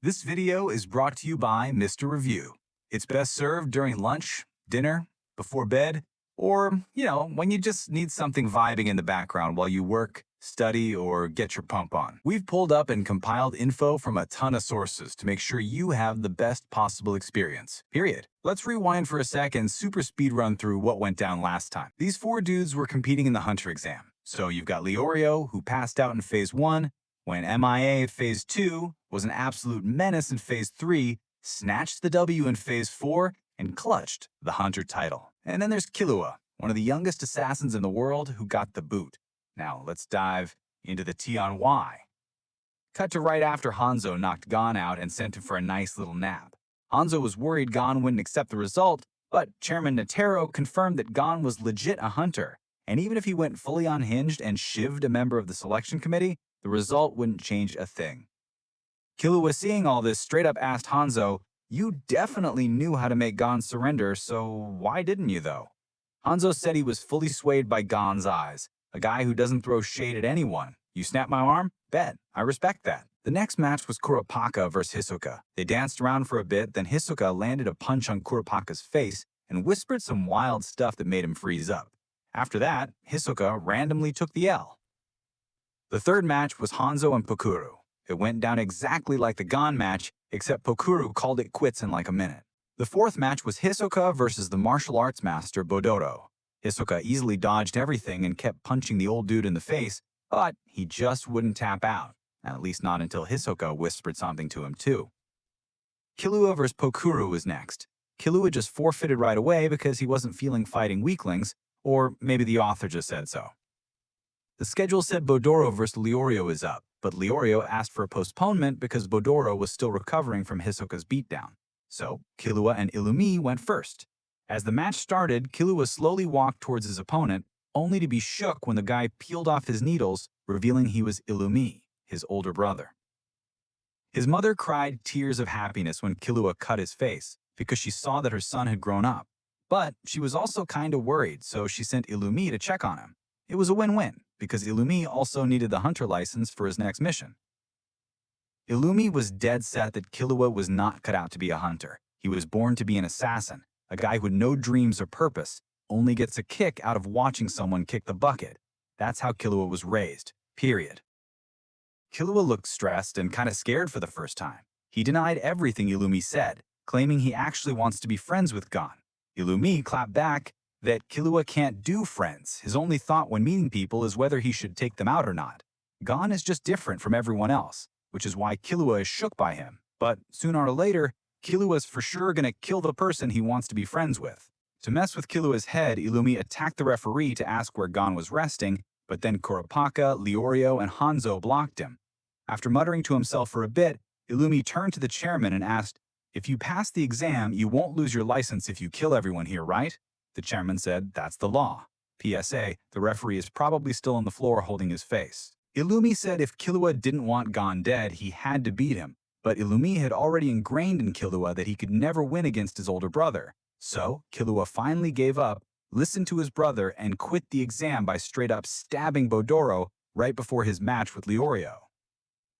This video is brought to you by Mr. Review. It's best served during lunch, dinner, before bed, or, when you just need something vibing in the background while you work, study, or get your pump on. We've pulled up and compiled info from a ton of sources to make sure you have the best possible experience, period. Let's rewind for a sec and super speed run through what went down last time. These four dudes were competing in the Hunter exam. So you've got Leorio, who passed out in Phase 1, went MIA at Phase 2, was an absolute menace in Phase 3, snatched the W in Phase 4, and clutched the Hunter title. And then there's Killua, one of the youngest assassins in the world who got the boot. Now let's dive into the T on why. Cut to right after Hanzo knocked Gon out and sent him for a nice little nap. Hanzo was worried Gon wouldn't accept the result, but Chairman Netero confirmed that Gon was legit a hunter, and even if he went fully unhinged and shivved a member of the selection committee, the result wouldn't change a thing. Killua, seeing all this, straight up asked Hanzo, "You definitely knew how to make Gon surrender, so why didn't you though?" Hanzo said he was fully swayed by Gon's eyes, a guy who doesn't throw shade at anyone. You snap my arm? Bet. I respect that. The next match was Kurapika versus Hisoka. They danced around for a bit, then Hisoka landed a punch on Kurapika's face and whispered some wild stuff that made him freeze up. After that, Hisoka randomly took the L. The third match was Hanzo and Pokuru. It went down exactly like the Gon match, except Pokuru called it quits in like a minute. The fourth match was Hisoka versus the martial arts master Bodoro. Hisoka easily dodged everything and kept punching the old dude in the face, but he just wouldn't tap out, at least not until Hisoka whispered something to him too. Killua versus Pokuru was next. Killua just forfeited right away because he wasn't feeling fighting weaklings, or maybe the author just said so. The schedule said Bodoro versus Leorio is up, but Leorio asked for a postponement because Bodoro was still recovering from Hisoka's beatdown. So Killua and Illumi went first. As the match started, Killua slowly walked towards his opponent, only to be shook when the guy peeled off his needles, revealing he was Illumi, his older brother. His mother cried tears of happiness when Killua cut his face, because she saw that her son had grown up. But she was also kind of worried, so she sent Illumi to check on him. It was a win-win, because Illumi also needed the hunter license for his next mission. Illumi was dead set that Killua was not cut out to be a hunter. He was born to be an assassin, a guy with no dreams or purpose, only gets a kick out of watching someone kick the bucket. That's how Killua was raised, period. Killua looked stressed and kind of scared for the first time. He denied everything Illumi said, claiming he actually wants to be friends with Gon. Illumi clapped back that Killua can't do friends. His only thought when meeting people is whether he should take them out or not. Gon is just different from everyone else, which is why Killua is shook by him. But sooner or later, Killua's for sure gonna kill the person he wants to be friends with. To mess with Killua's head, Illumi attacked the referee to ask where Gon was resting, but then Kurapika, Leorio, and Hanzo blocked him. After muttering to himself for a bit, Illumi turned to the chairman and asked, "If you pass the exam, you won't lose your license if you kill everyone here, right?" The chairman said, "That's the law." PSA, the referee is probably still on the floor holding his face. Illumi said if Killua didn't want Gon dead, he had to beat him, but Illumi had already ingrained in Killua that he could never win against his older brother. So, Killua finally gave up, listened to his brother, and quit the exam by straight up stabbing Bodoro right before his match with Leorio.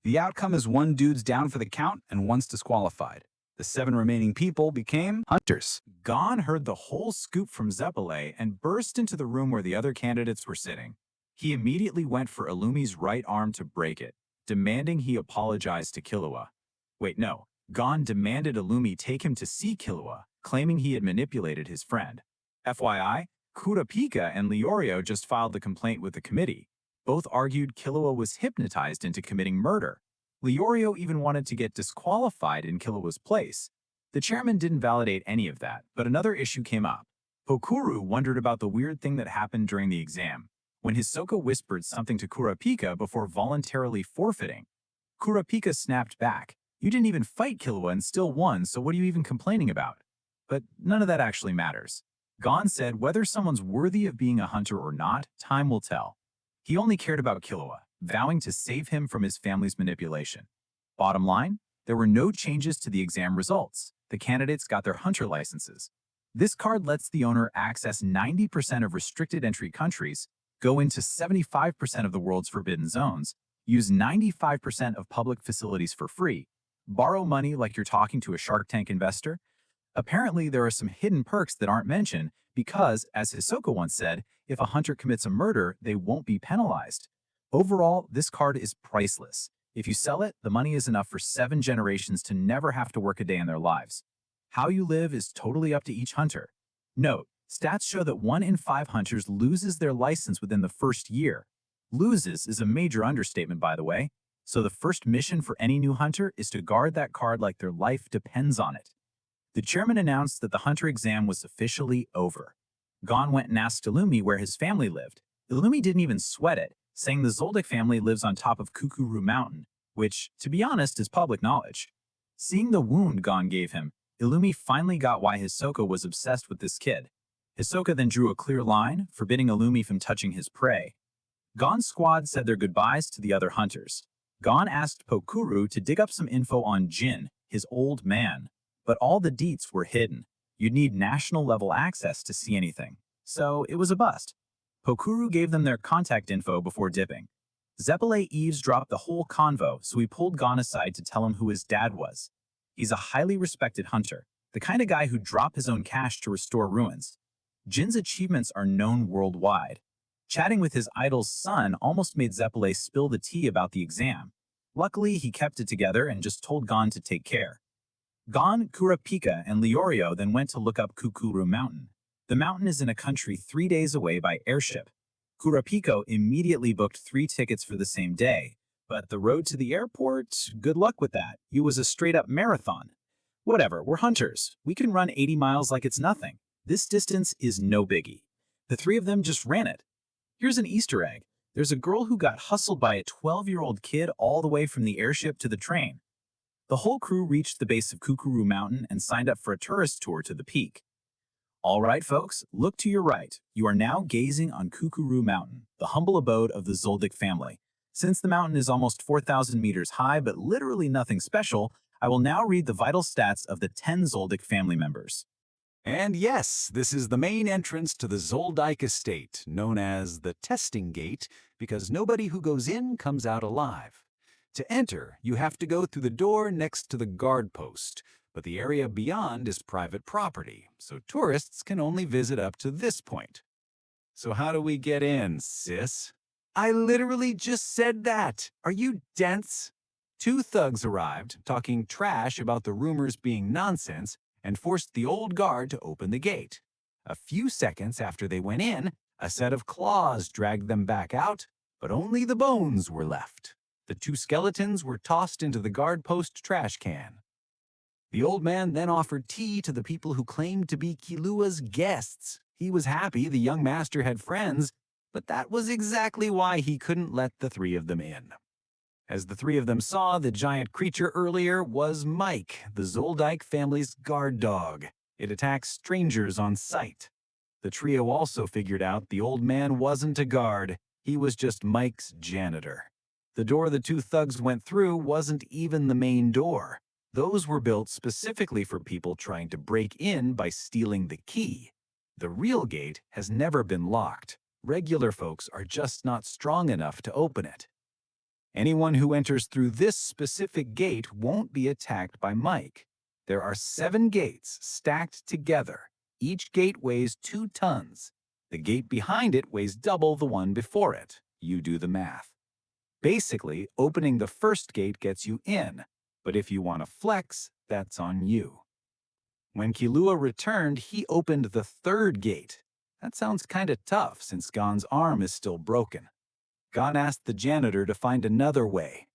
The outcome is one dude's down for the count and one's disqualified. The 7 remaining people became hunters. Gon heard the whole scoop from Zeppele and burst into the room where the other candidates were sitting. He immediately went for Illumi's right arm to break it, demanding he apologize to Killua. Wait, no. Gon demanded Illumi take him to see Killua, claiming he had manipulated his friend. FYI, Kurapika and Leorio just filed the complaint with the committee. Both argued Killua was hypnotized into committing murder. Leorio even wanted to get disqualified in Killua's place. The chairman didn't validate any of that, but another issue came up. Pokuru wondered about the weird thing that happened during the exam, when Hisoka whispered something to Kurapika before voluntarily forfeiting. Kurapika snapped back, "You didn't even fight Killua and still won, so what are you even complaining about?" But none of that actually matters. Gon said whether someone's worthy of being a hunter or not, time will tell. He only cared about Killua, vowing to save him from his family's manipulation. Bottom line, there were no changes to the exam results. The candidates got their hunter licenses. This card lets the owner access 90% of restricted entry countries, go into 75% of the world's forbidden zones, use 95% of public facilities for free, Borrow money like you're talking to a Shark Tank investor. Apparently, there are some hidden perks that aren't mentioned because, as Hisoka once said, if a hunter commits a murder, they won't be penalized. Overall, this card is priceless. If you sell it, the money is enough for 7 generations to never have to work a day in their lives. How you live is totally up to each hunter. Note, stats show that 1 in 5 hunters loses their license within the first year. Loses is a major understatement, by the way. So the first mission for any new hunter is to guard that card like their life depends on it. The chairman announced that the hunter exam was officially over. Gon went and asked Illumi where his family lived. Illumi didn't even sweat it, saying the Zoldyck family lives on top of Kukuru Mountain, which, to be honest, is public knowledge. Seeing the wound Gon gave him, Illumi finally got why Hisoka was obsessed with this kid. Hisoka then drew a clear line, forbidding Illumi from touching his prey. Gon's squad said their goodbyes to the other hunters. Gon asked Pokuru to dig up some info on Jin, his old man, but all the deets were hidden. You'd need national-level access to see anything, so it was a bust. Pokuru gave them their contact info before dipping. Zeppele eavesdropped the whole convo, so he pulled Gon aside to tell him who his dad was. He's a highly respected hunter, the kind of guy who'd drop his own cash to restore ruins. Jin's achievements are known worldwide. Chatting with his idol's son almost made Zeppele spill the tea about the exam. Luckily, he kept it together and just told Gon to take care. Gon, Kurapika, and Leorio then went to look up Kukuru Mountain. The mountain is in a country 3 days away by airship. Kurapika immediately booked 3 tickets for the same day, but the road to the airport, good luck with that. It was a straight-up marathon. Whatever, we're hunters. We can run 80 miles like it's nothing. This distance is no biggie. The 3 of them just ran it. Here's an Easter egg. There's a girl who got hustled by a 12-year-old kid all the way from the airship to the train. The whole crew reached the base of Kukuru Mountain and signed up for a tourist tour to the peak. All right, folks, look to your right. You are now gazing on Kukuru Mountain, the humble abode of the Zoldyck family. Since the mountain is almost 4,000 meters high but literally nothing special, I will now read the vital stats of the 10 Zoldyck family members. And yes, this is the main entrance to the Zoldyck estate, known as the Testing Gate, because nobody who goes in comes out alive. To enter, you have to go through the door next to the guard post, but the area beyond is private property, so tourists can only visit up to this point. So how do we get in, sis? I literally just said that! Are you dense? 2 thugs arrived, talking trash about the rumors being nonsense, and forced the old guard to open the gate. A few seconds after they went in, a set of claws dragged them back out, but only the bones were left. The 2 skeletons were tossed into the guard post trash can. The old man then offered tea to the people who claimed to be Killua's guests. He was happy the young master had friends, but that was exactly why he couldn't let the 3 of them in. As the 3 of them saw, the giant creature earlier was Mike, the Zoldyck family's guard dog. It attacks strangers on sight. The trio also figured out the old man wasn't a guard, he was just Mike's janitor. The door the 2 thugs went through wasn't even the main door. Those were built specifically for people trying to break in by stealing the key. The real gate has never been locked. Regular folks are just not strong enough to open it. Anyone who enters through this specific gate won't be attacked by Mike. There are 7 gates stacked together. Each gate weighs 2 tons. The gate behind it weighs double the one before it. You do the math. Basically, opening the first gate gets you in, but if you want to flex, that's on you. When Killua returned, he opened the 3rd gate. That sounds kinda tough since Gon's arm is still broken. Gon asked the janitor to find another way.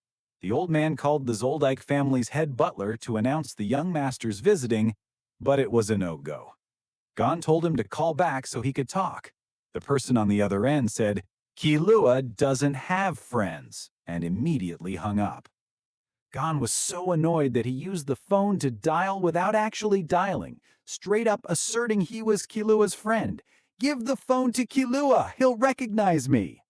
The old man called the Zoldyck family's head butler to announce the young master's visiting, but it was a no-go. Gon told him to call back so he could talk. The person on the other end said, "Killua doesn't have friends," and immediately hung up. Gon was so annoyed that he used the phone to dial without actually dialing, straight up asserting he was Killua's friend. "Give the phone to Killua, he'll recognize me."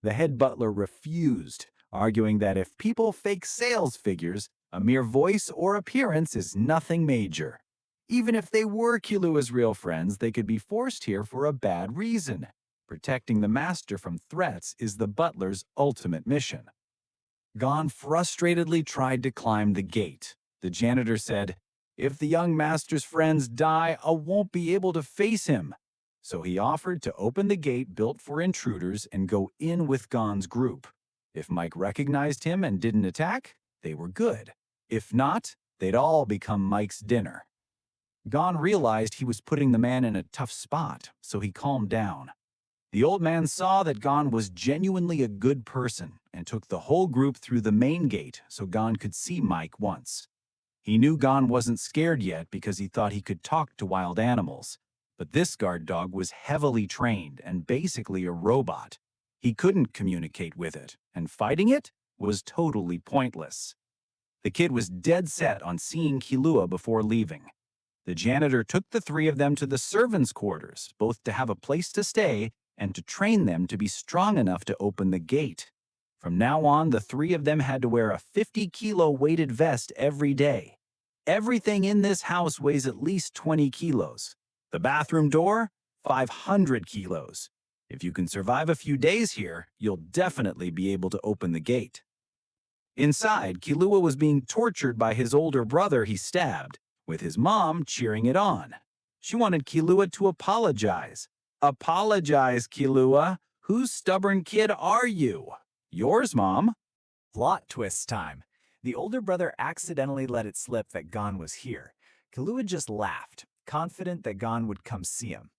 The head butler refused, arguing that if people fake sales figures, a mere voice or appearance is nothing major. Even if they were Killua's real friends, they could be forced here for a bad reason. Protecting the master from threats is the butler's ultimate mission. Gon frustratedly tried to climb the gate, The janitor said, "If the young master's friends die, I won't be able to face him." So he offered to open the gate built for intruders and go in with Gon's group. If Mike recognized him and didn't attack, they were good. If not, they'd all become Mike's dinner. Gon realized he was putting the man in a tough spot, so he calmed down. The old man saw that Gon was genuinely a good person and took the whole group through the main gate so Gon could see Mike once. He knew Gon wasn't scared yet because he thought he could talk to wild animals, but this guard dog was heavily trained and basically a robot. He couldn't communicate with it, and fighting it was totally pointless. The kid was dead set on seeing Killua before leaving. The janitor took the three of them to the servants' quarters, both to have a place to stay and to train them to be strong enough to open the gate. From now on, the three of them had to wear a 50-kilo weighted vest every day. Everything in this house weighs at least 20 kilos. The bathroom door, 500 kilos. If you can survive a few days here, you'll definitely be able to open the gate. Inside, Killua was being tortured by his older brother he stabbed, with his mom cheering it on. She wanted Killua to apologize. "Apologize, Killua. Whose stubborn kid are you?" "Yours, Mom." Plot twist time. The older brother accidentally let it slip that Gon was here. Killua just laughed, confident that Gon would come see him.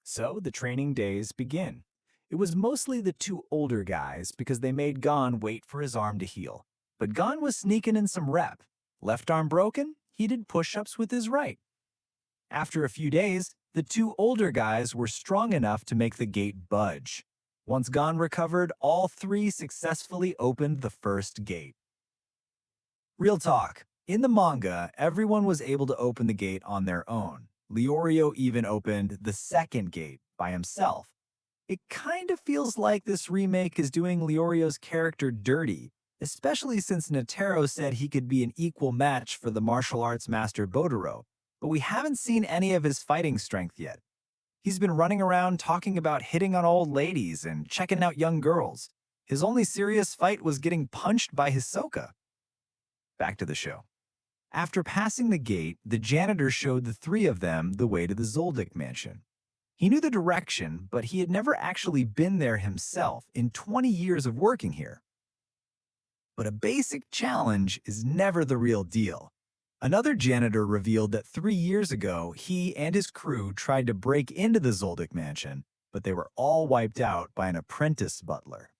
So the training days begin. It was mostly the two older guys because they made Gon wait for his arm to heal. But Gon was sneaking in some rep. Left arm broken, he did push-ups with his right. After a few days, the two older guys were strong enough to make the gate budge. Once Gon recovered, all three successfully opened the first gate. Real talk. In the manga, everyone was able to open the gate on their own. Leorio even opened the second gate by himself. It kind of feels like this remake is doing Leorio's character dirty, especially since Netero said he could be an equal match for the martial arts master Botaro, but we haven't seen any of his fighting strength yet. He's been running around talking about hitting on old ladies and checking out young girls. His only serious fight was getting punched by Hisoka. Back to the show. After passing the gate, the janitor showed the three of them the way to the Zoldyck mansion. He knew the direction, but he had never actually been there himself in 20 years of working here. But a basic challenge is never the real deal. Another janitor revealed that 3 years ago, he and his crew tried to break into the Zoldyck mansion, but they were all wiped out by an apprentice butler.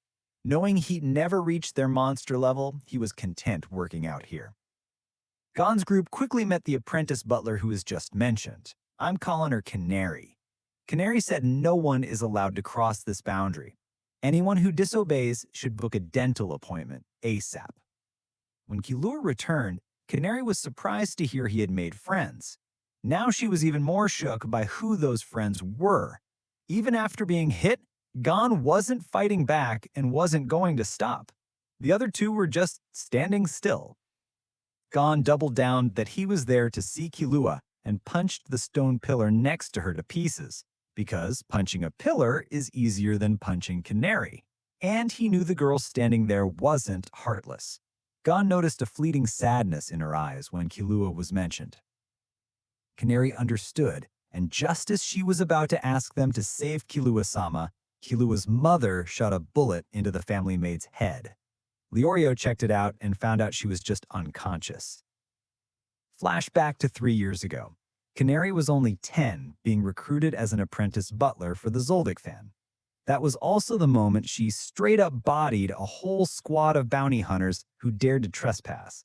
Knowing he'd never reached their monster level, he was content working out here. Gon's group quickly met the apprentice butler who was just mentioned. I'm calling her Canary. Canary said no one is allowed to cross this boundary. Anyone who disobeys should book a dental appointment ASAP. When Killua returned, Canary was surprised to hear he had made friends. Now she was even more shook by who those friends were. Even after being hit, Gon wasn't fighting back and wasn't going to stop. The other two were just standing still. Gon doubled down that he was there to see Killua and punched the stone pillar next to her to pieces, because punching a pillar is easier than punching Canary. And he knew the girl standing there wasn't heartless. Gon noticed a fleeting sadness in her eyes when Killua was mentioned. Canary understood, and just as she was about to ask them to save Killua-sama, Killua's mother shot a bullet into the family maid's head. Leorio checked it out and found out she was just unconscious. Flashback to 3 years ago. Canary was only 10, being recruited as an apprentice butler for the Zoldyck fan. That was also the moment she straight-up bodied a whole squad of bounty hunters who dared to trespass.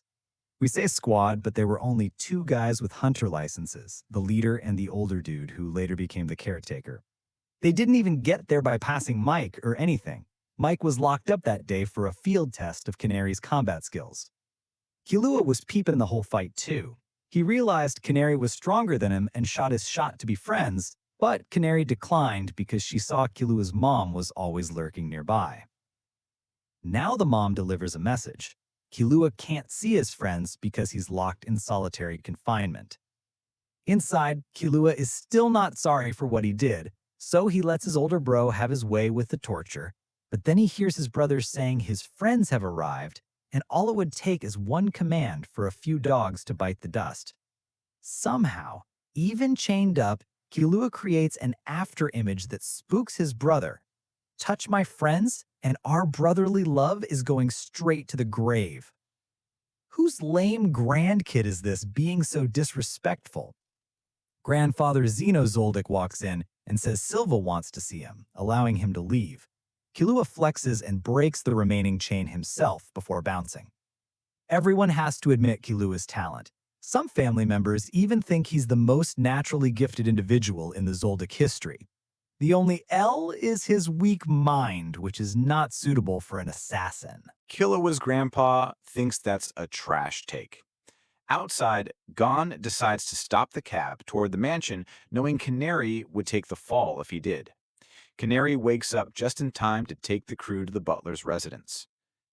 We say squad, but there were only 2 guys with hunter licenses, the leader and the older dude who later became the caretaker. They didn't even get there by passing Mike or anything. Mike was locked up that day for a field test of Canary's combat skills. Killua was peeping the whole fight too. He realized Canary was stronger than him and shot his shot to be friends, but Canary declined because she saw Killua's mom was always lurking nearby. Now the mom delivers a message. Killua can't see his friends because he's locked in solitary confinement. Inside, Killua is still not sorry for what he did, so he lets his older bro have his way with the torture, but then he hears his brothers saying his friends have arrived, and all it would take is one command for a few dogs to bite the dust. Somehow, even chained up, Killua creates an after-image that spooks his brother. Touch my friends, and our brotherly love is going straight to the grave. Whose lame grandkid is this being so disrespectful? Grandfather Xenozoldyck walks in and says Silva wants to see him, allowing him to leave. Killua flexes and breaks the remaining chain himself before bouncing. Everyone has to admit Killua's talent. Some family members even think he's the most naturally gifted individual in the Zoldyck history. The only L is his weak mind, which is not suitable for an assassin. Killua's grandpa thinks that's a trash take. Outside, Gon decides to stop the cab toward the mansion, knowing Canary would take the fall if he did. Canary wakes up just in time to take the crew to the butler's residence.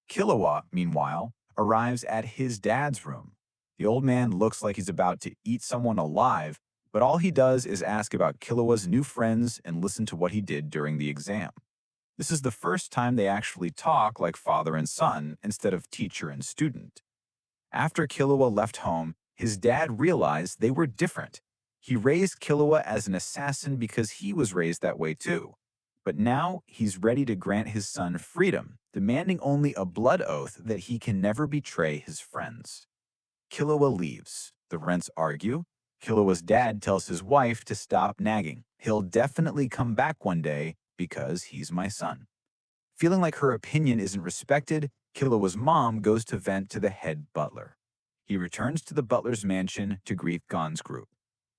Killua, meanwhile, arrives at his dad's room. The old man looks like he's about to eat someone alive, but all he does is ask about Killua's new friends and listen to what he did during the exam. This is the first time they actually talk like father and son instead of teacher and student. After Killua left home, his dad realized they were different. He raised Killua as an assassin because he was raised that way too. But now he's ready to grant his son freedom, demanding only a blood oath that he can never betray his friends. Killua leaves. The rents argue. Killua's dad tells his wife to stop nagging. He'll definitely come back one day because he's my son. Feeling like her opinion isn't respected, Killua's mom goes to vent to the head butler. He returns to the butler's mansion to greet Gon's group.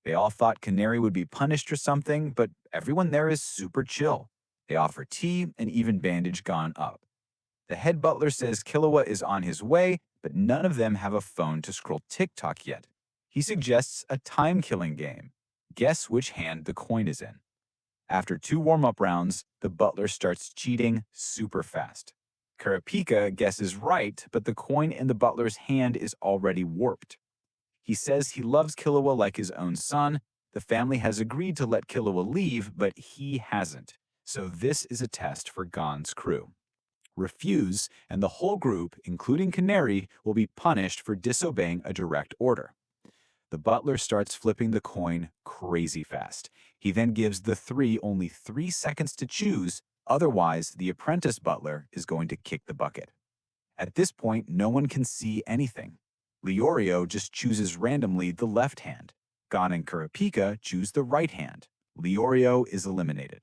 They all thought Canary would be punished or something, but everyone there is super chill. They offer tea and even bandage Gon up. The head butler says Killua is on his way, but none of them have a phone to scroll TikTok yet. He suggests a time-killing game. Guess which hand the coin is in. After 2 warm-up rounds, the butler starts cheating super fast. Kurapika guesses right, but the coin in the butler's hand is already warped. He says he loves Killua like his own son. The family has agreed to let Killua leave, but he hasn't. So this is a test for Gon's crew. Refuse, and the whole group, including Canary, will be punished for disobeying a direct order. The butler starts flipping the coin crazy fast. He then gives the 3 only 3 seconds to choose, otherwise the apprentice butler is going to kick the bucket. At this point, no one can see anything. Leorio just chooses randomly the left hand. Gon and Kurapika choose the right hand. Leorio is eliminated.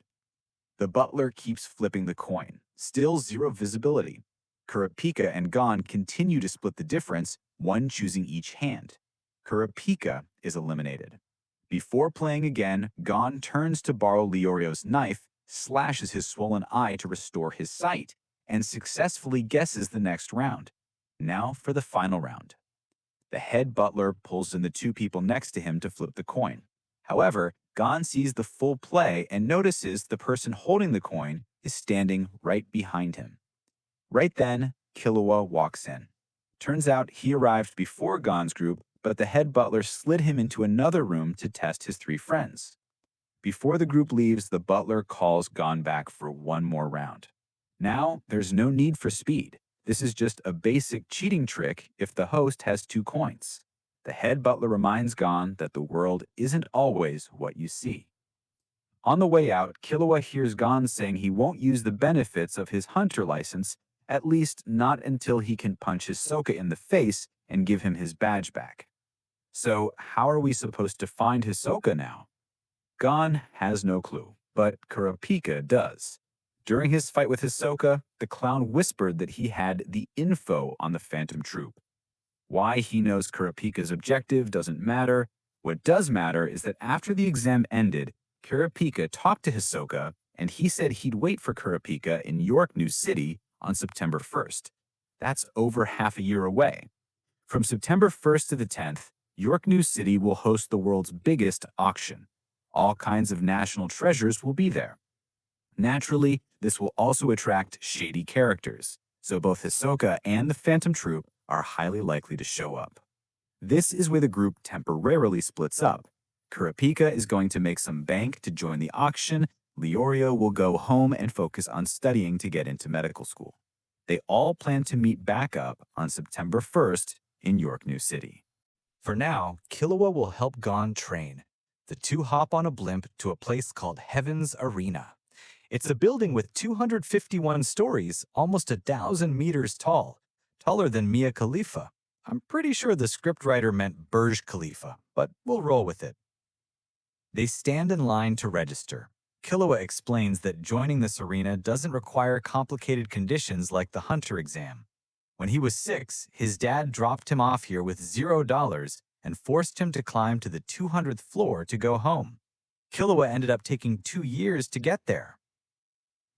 The butler keeps flipping the coin. Still 0 visibility. Kurapika and Gon continue to split the difference, one choosing each hand. Kurapika is eliminated. Before playing again, Gon turns to borrow Leorio's knife, slashes his swollen eye to restore his sight, and successfully guesses the next round. Now for the final round. The head butler pulls in the 2 people next to him to flip the coin. However, Gon sees the full play and notices the person holding the coin is standing right behind him. Right then, Killua walks in. Turns out he arrived before Gon's group, but the head butler slid him into another room to test his 3 friends. Before the group leaves, the butler calls Gon back for one more round. Now, there's no need for speed. This is just a basic cheating trick if the host has 2 coins. The head butler reminds Gon that the world isn't always what you see. On the way out, Killua hears Gon saying he won't use the benefits of his hunter license, at least not until he can punch Hisoka in the face and give him his badge back. So how are we supposed to find Hisoka now? Gon has no clue, but Kurapika does. During his fight with Hisoka, the clown whispered that he had the info on the Phantom Troop. Why he knows Kurapika's objective doesn't matter. What does matter is that after the exam ended, Kurapika talked to Hisoka, and he said he'd wait for Kurapika in York New City on September 1st. That's over half a year away. From September 1st to the 10th, York New City will host the world's biggest auction. All kinds of national treasures will be there. Naturally, this will also attract shady characters, so both Hisoka and the Phantom Troop are highly likely to show up. This is where the group temporarily splits up. Kurapika is going to make some bank to join the auction. Leorio will go home and focus on studying to get into medical school. They all plan to meet back up on September 1st in York New City. For now, Killua will help Gon train. The two hop on a blimp to a place called Heaven's Arena. It's a building with 251 stories, almost 1,000 meters tall, taller than Mia Khalifa. I'm pretty sure the scriptwriter meant Burj Khalifa, but we'll roll with it. They stand in line to register. Killua explains that joining this arena doesn't require complicated conditions like the Hunter exam. When he was 6, his dad dropped him off here with $0 and forced him to climb to the 200th floor to go home. Killua ended up taking 2 years to get there.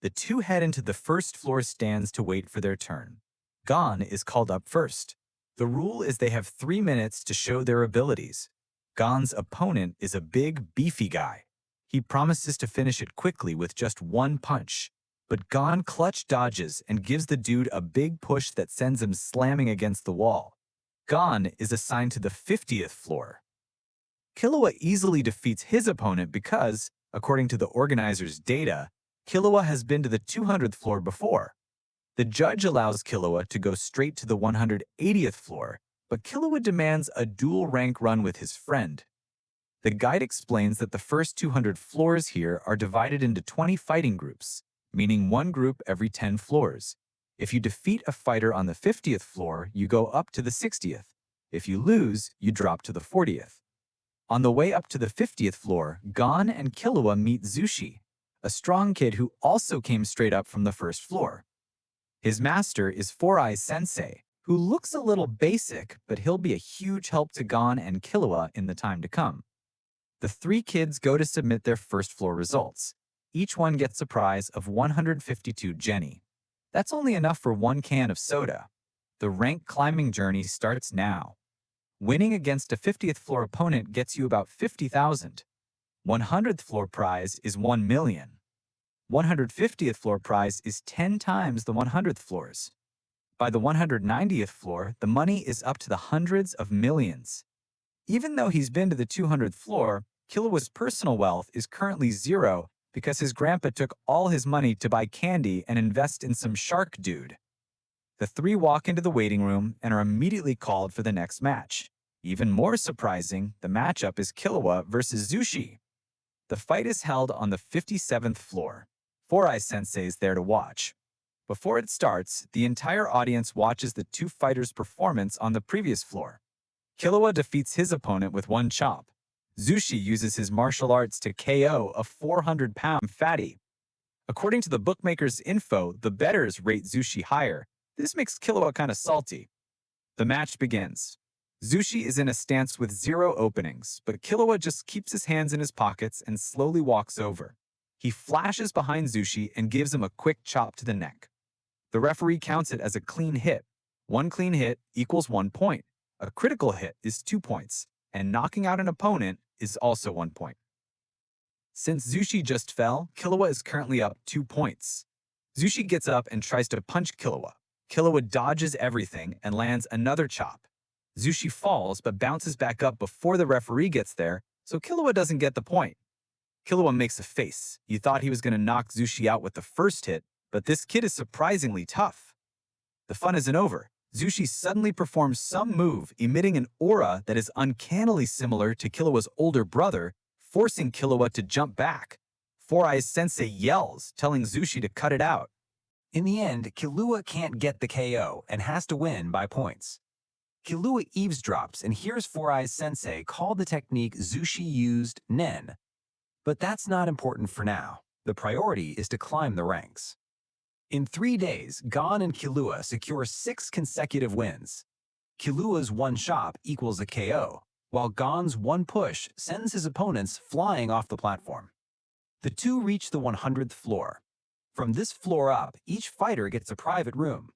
The two head into the first floor stands to wait for their turn. Gon is called up first. The rule is they have 3 minutes to show their abilities. Gon's opponent is a big, beefy guy. He promises to finish it quickly with just one punch. But Gon clutch dodges and gives the dude a big push that sends him slamming against the wall. Gon is assigned to the 50th floor. Killua easily defeats his opponent because, according to the organizer's data, Killua has been to the 200th floor before. The judge allows Killua to go straight to the 180th floor, but Killua demands a dual rank run with his friend. The guide explains that the first 200 floors here are divided into 20 fighting groups, meaning one group every 10 floors. If you defeat a fighter on the 50th floor, you go up to the 60th. If you lose, you drop to the 40th. On the way up to the 50th floor, Gon and Killua meet Zushi, a strong kid who also came straight up from the first floor. His master is Four Eyes Sensei, who looks a little basic, but he'll be a huge help to Gon and Killua in the time to come. The 3 kids go to submit their first floor results. Each one gets a prize of 152 Jenny. That's only enough for 1 can of soda. The rank climbing journey starts now. Winning against a 50th floor opponent gets you about 50,000. 100th floor prize is 1 million. 150th floor prize is 10 times the 100th floors. By the 190th floor, the money is up to the hundreds of millions. Even though he's been to the 200th floor, Killua's personal wealth is currently 0 because his grandpa took all his money to buy candy and invest in some shark dude. The 3 walk into the waiting room and are immediately called for the next match. Even more surprising, the matchup is Killua versus Zushi. The fight is held on the 57th floor. Four Eyes Sensei is there to watch. Before it starts, the entire audience watches the 2 fighters' performance on the previous floor. Killua defeats his opponent with 1 chop. Zushi uses his martial arts to KO a 400-pound fatty. According to the bookmaker's info, the bettors rate Zushi higher. This makes Killua kind of salty. The match begins. Zushi is in a stance with 0 openings, but Killua just keeps his hands in his pockets and slowly walks over. He flashes behind Zushi and gives him a quick chop to the neck. The referee counts it as a clean hit. 1 clean hit equals 1 point. A critical hit is 2 points, and knocking out an opponent is also 1 point. Since Zushi just fell, Killua is currently up 2 points. Zushi gets up and tries to punch Killua. Killua dodges everything and lands another chop. Zushi falls but bounces back up before the referee gets there, so Killua doesn't get the point. Killua makes a face. You thought he was going to knock Zushi out with the first hit, but this kid is surprisingly tough. The fun isn't over. Zushi suddenly performs some move emitting an aura that is uncannily similar to Killua's older brother, forcing Killua to jump back. Four Eyes Sensei yells, telling Zushi to cut it out. In the end, Killua can't get the KO and has to win by points. Killua eavesdrops and hears Four Eyes Sensei call the technique Zushi used Nen. But that's not important for now. The priority is to climb the ranks. In 3 days, Gon and Killua secure 6 consecutive wins. Killua's 1 chop equals a KO, while Gon's 1 push sends his opponents flying off the platform. The 2 reach the 100th floor. From this floor up, each fighter gets a private room.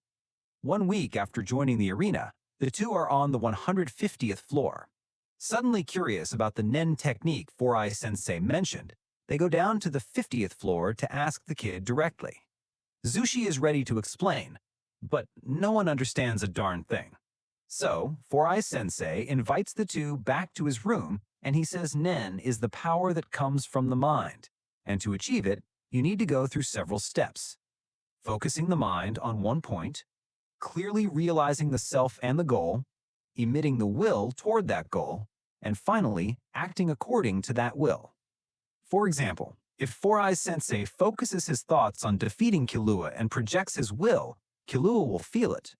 1 week after joining the arena, the 2 are on the 150th floor. Suddenly curious about the Nen technique Four Eyes Sensei mentioned, they go down to the 50th floor to ask the kid directly. Zushi is ready to explain, but no one understands a darn thing. So, Four Eyes Sensei invites the 2 back to his room, and he says Nen is the power that comes from the mind, and to achieve it, you need to go through several steps. focusing the mind on one point, clearly realizing the self and the goal, emitting the will toward that goal, and finally, acting according to that will. For example, if Four Eyes Sensei focuses his thoughts on defeating Killua and projects his will, Killua will feel it.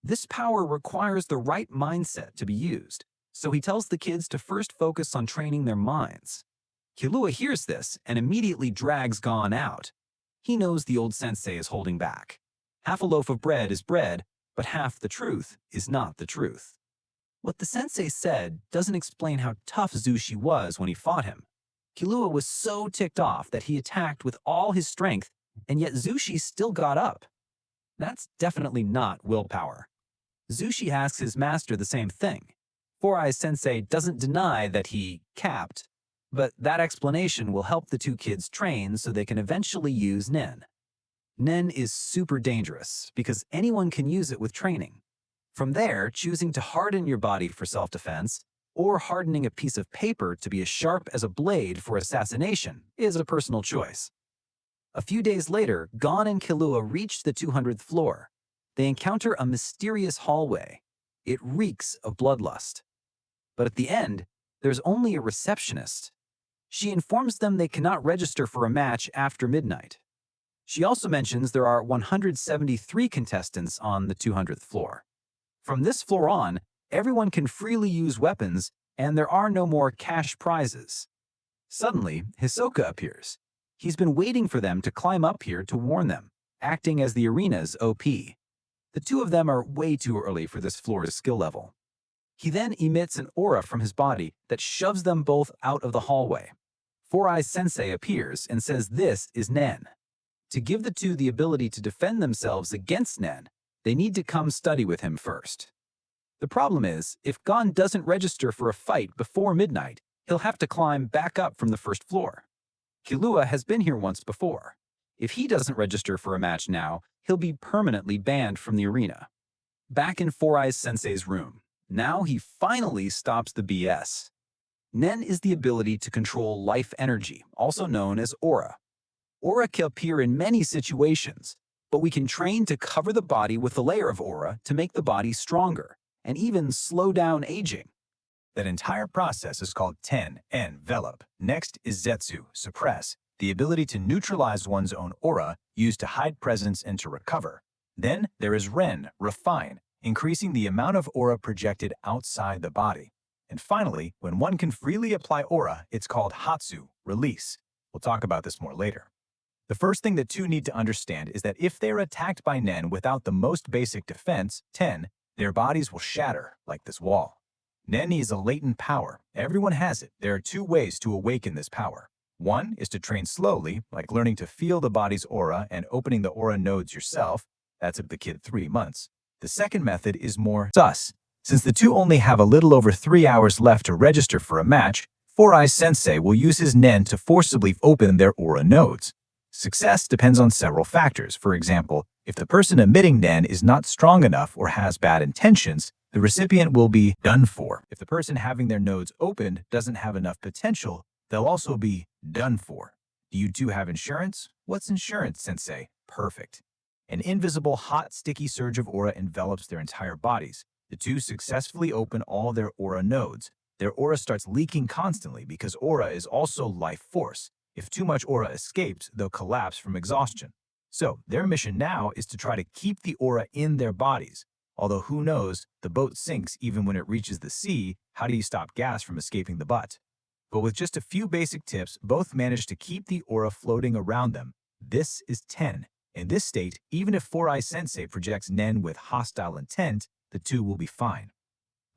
This power requires the right mindset to be used, so he tells the kids to first focus on training their minds. Killua hears this and immediately drags Gon out. He knows the old sensei is holding back. Half a loaf of bread is bread, but half the truth is not the truth. What the sensei said doesn't explain how tough Zushi was when he fought him. Killua was so ticked off that he attacked with all his strength, and yet Zushi still got up. That's definitely not willpower. Zushi asks his master the same thing. Four Eyes Sensei doesn't deny that he capped, but that explanation will help the two kids train so they can eventually use Nen. Nen is super dangerous because anyone can use it with training. From there, choosing to harden your body for self-defense or hardening a piece of paper to be as sharp as a blade for assassination is a personal choice. A few days later, Gon and Killua reach the 200th floor. They encounter a mysterious hallway. It reeks of bloodlust. But at the end, there's only a receptionist. She informs them they cannot register for a match after midnight. She also mentions there are 173 contestants on the 200th floor. From this floor on, everyone can freely use weapons, and there are no more cash prizes. Suddenly, Hisoka appears. He's been waiting for them to climb up here to warn them, acting as the arena's OP. The two of them are way too early for this floor's skill level. He then emits an aura from his body that shoves them both out of the hallway. Four Eyes Sensei appears and says this is Nen. To give the two the ability to defend themselves against Nen, they need to come study with him first. The problem is, if Gon doesn't register for a fight before midnight, he'll have to climb back up from the first floor. Killua has been here once before. If he doesn't register for a match now, he'll be permanently banned from the arena. Back in Four Eyes Sensei's room, now he finally stops the BS. Nen is the ability to control life energy, also known as aura. Aura can appear in many situations, but we can train to cover the body with a layer of aura to make the body stronger, and even slow down aging. That entire process is called Ten, envelop. Next is Zetsu, suppress, the ability to neutralize one's own aura, used to hide presence and to recover. Then there is Ren, refine, increasing the amount of aura projected outside the body. And finally, when one can freely apply aura, it's called Hatsu, release. We'll talk about this more later. The first thing that two need to understand is that if they're attacked by Nen without the most basic defense, Ten, their bodies will shatter like this wall. Nen is a latent power. Everyone has it. There are two ways to awaken this power. One is to train slowly, like learning to feel the body's aura and opening the aura nodes yourself. That took the kid 3 months. The second method is more sus. Since the two only have a little over 3 hours left to register for a match, Four Eyes Sensei will use his Nen to forcibly open their aura nodes. Success depends on several factors. For example, if the person emitting Nen is not strong enough or has bad intentions, the recipient will be done for. If the person having their nodes opened doesn't have enough potential, they'll also be done for. Do you two have insurance? What's insurance, Sensei? Perfect. An invisible, hot, sticky surge of aura envelops their entire bodies. The two successfully open all their aura nodes. Their aura starts leaking constantly because aura is also life force. If too much aura escapes, they'll collapse from exhaustion. So, their mission now is to try to keep the aura in their bodies. Although who knows, the boat sinks even when it reaches the sea. How do you stop gas from escaping the butt? But with just a few basic tips, both manage to keep the aura floating around them. This is Ten. In this state, even if Four Eyes Sensei projects Nen with hostile intent, the two will be fine.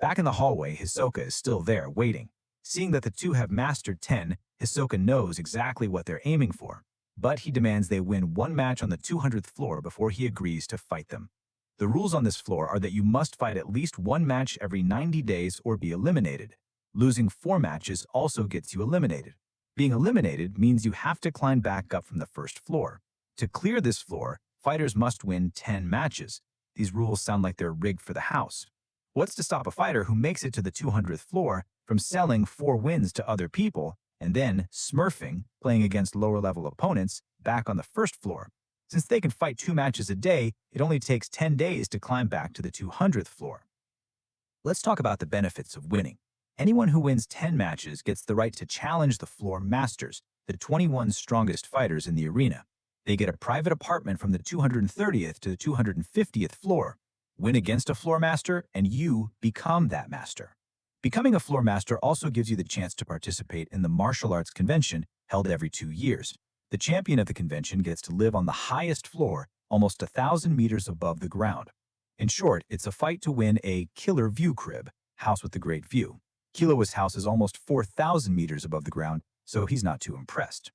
Back in the hallway, Hisoka is still there, waiting. Seeing that the two have mastered Ten, Hisoka knows exactly what they're aiming for. But he demands they win one match on the 200th floor before he agrees to fight them. The rules on this floor are that you must fight at least one match every 90 days or be eliminated. Losing 4 matches also gets you eliminated. Being eliminated means you have to climb back up from the first floor. To clear this floor, fighters must win 10 matches. These rules sound like they're rigged for the house. What's to stop a fighter who makes it to the 200th floor from selling 4 wins to other people and then smurfing, playing against lower-level opponents, back on the first floor? Since they can fight 2 matches a day, it only takes 10 days to climb back to the 200th floor. Let's talk about the benefits of winning. Anyone who wins 10 matches gets the right to challenge the floor masters, the 21 strongest fighters in the arena. They get a private apartment from the 230th to the 250th floor. Win against a floor master, and you become that master. Becoming a floor master also gives you the chance to participate in the martial arts convention held every 2 years. The champion of the convention gets to live on the highest floor, almost 1,000 meters above the ground. In short, it's a fight to win a killer view crib, house with a great view. Killua's house is almost 4,000 meters above the ground, so he's not too impressed.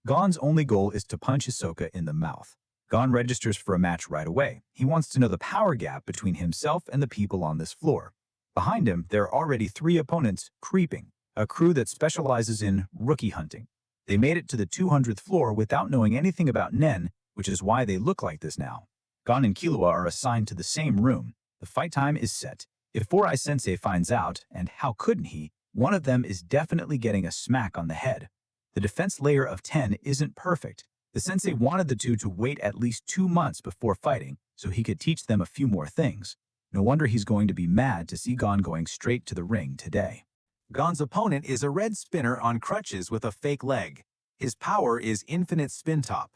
Gon's only goal is to punch Hisoka in the mouth. Gon registers for a match right away. He wants to know the power gap between himself and the people on this floor. Behind him, there are already 3 opponents creeping, a crew that specializes in rookie hunting. They made it to the 200th floor without knowing anything about Nen, which is why they look like this now. Gon and Killua are assigned to the same room. The fight time is set. If 4-Eye Sensei finds out, and how couldn't he, one of them is definitely getting a smack on the head. The defense layer of 10 isn't perfect. The sensei wanted the two to wait at least 2 months before fighting so he could teach them a few more things. No wonder he's going to be mad to see Gon going straight to the ring today. Gon's opponent is a red spinner on crutches with a fake leg. His power is infinite spin top.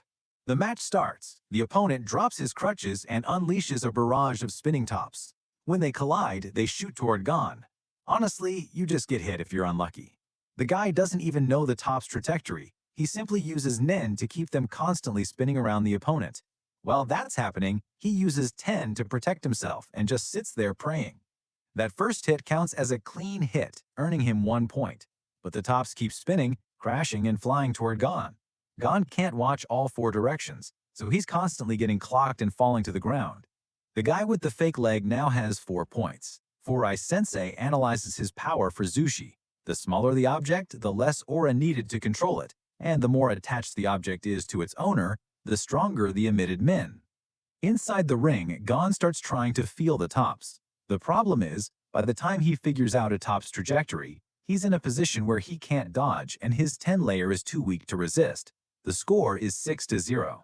The match starts. The opponent drops his crutches and unleashes a barrage of spinning tops. When they collide, they shoot toward Gon. Honestly, you just get hit if you're unlucky. The guy doesn't even know the top's trajectory. He simply uses Nen to keep them constantly spinning around the opponent. While that's happening, he uses 10 to protect himself and just sits there praying. That first hit counts as a clean hit, earning him 1 point. But the tops keep spinning, crashing and flying toward Gon. Gon can't watch all 4 directions, so he's constantly getting clocked and falling to the ground. The guy with the fake leg now has 4 points. 4-Eye Sensei analyzes his power for Zushi. The smaller the object, the less aura needed to control it, and the more attached the object is to its owner, the stronger the emitted min. Inside the ring, Gon starts trying to feel the tops. The problem is, by the time he figures out a top's trajectory, he's in a position where he can't dodge and his 10 layer is too weak to resist. The score is 6-0.